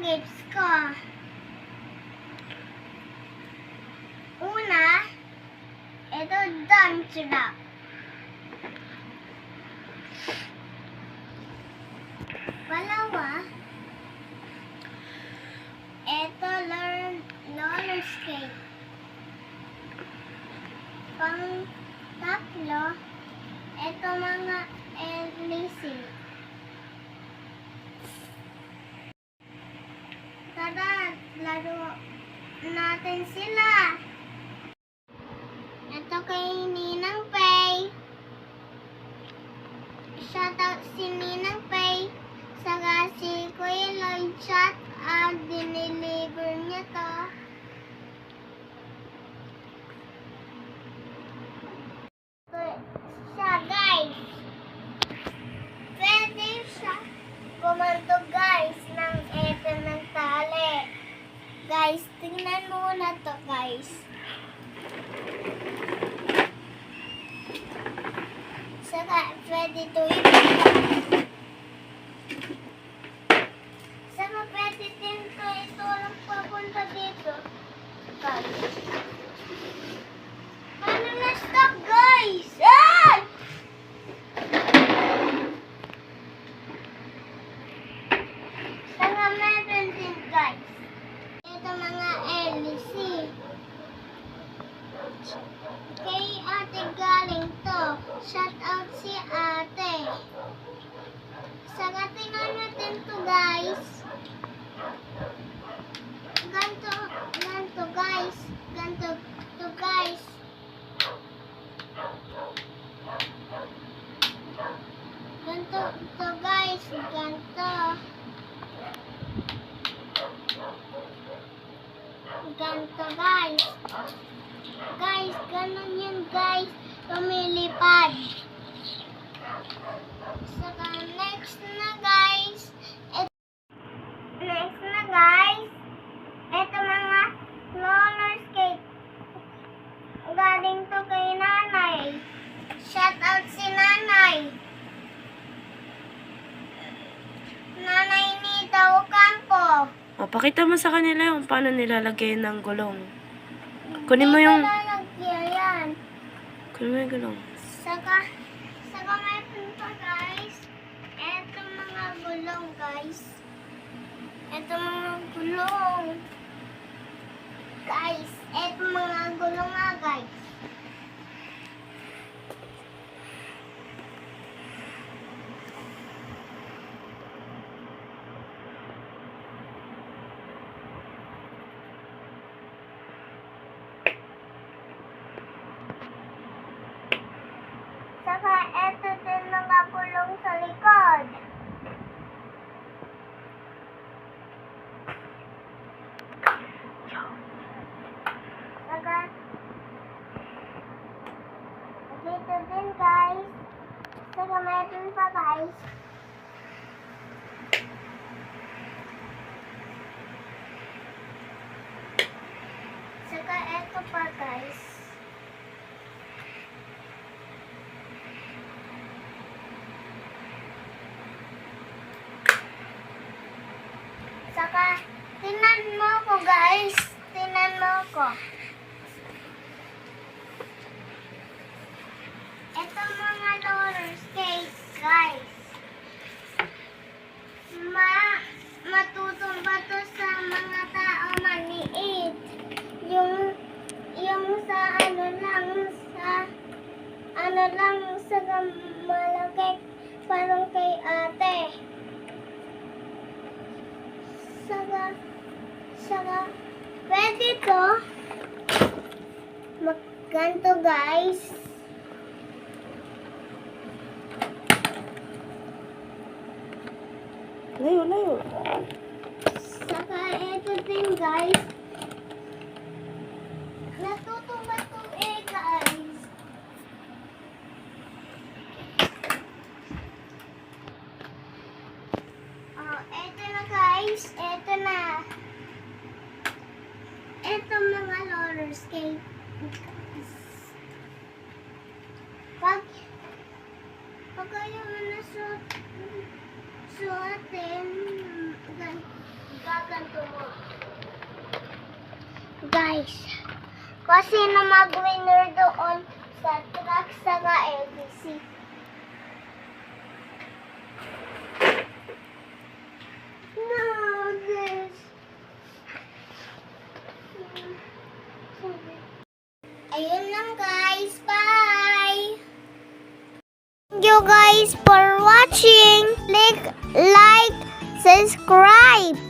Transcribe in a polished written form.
gifts ko. Una, ito dance rap. Palawa, ito roller skate. Pang tatlo, ito mga LC. Tara, laro natin sila. Ito kay Ninang Pay. Shoutout si Ninang Pay. Saka si Kuya Lloyd, shout out, dineliver niya to. Siya guys. Pwede siya kumanto guys ng eto ng tali. Guys, tingnan mo na to guys. Saka pwede to ibigay. Saka pwede din to ito lang papunta dito. Guys. Paano na-stop guys? Ah! Saka meron din guys. Ito mga LC. Kay ate galing to. Shout out si ate. Saka tingnan natin to guys. Ganto guys. Ganto to guys. Ganto to guys. Ganto. Ganto guys. Guys, ganun yun guys. Lumilipad. Saka next na guys. Next na guys. Ito mga roller skate. Galing to kay nanay. Shout out si nanay. Nanay ni Tao Campo. O, pakita mo sa kanila yung paano nilalagay ng gulong. Kunin mo yung... Yan. Kunin mo yung gulong. Saka meron pa guys. Ito mga gulong guys. Ito mga gulong. Guys, ito mga gulong nga guys. Saka ito din mga gulong sa likod. Saka dito din guys. Saka meron pa guys. Saka ito pa guys. Saka, tinan mo ko guys. Tinan mo ko. Ito mga roller skate guys. Matutumba to sa mga tao maliit. Yung sa ano lang sa malaki parang kay ate. Saka, pwede to. Ganto guys. Layo. Saka ito din guys. Natutumba to guys. Oh, ito na guys. Ito na. Ito mga roller skate. Pag kayo na suotin, Gaganto mo. Guys, kasi na mag-winner doon sa track sa LBC. No, this. Ayun lang guys, bye! Thank you guys for watching. Click like, subscribe.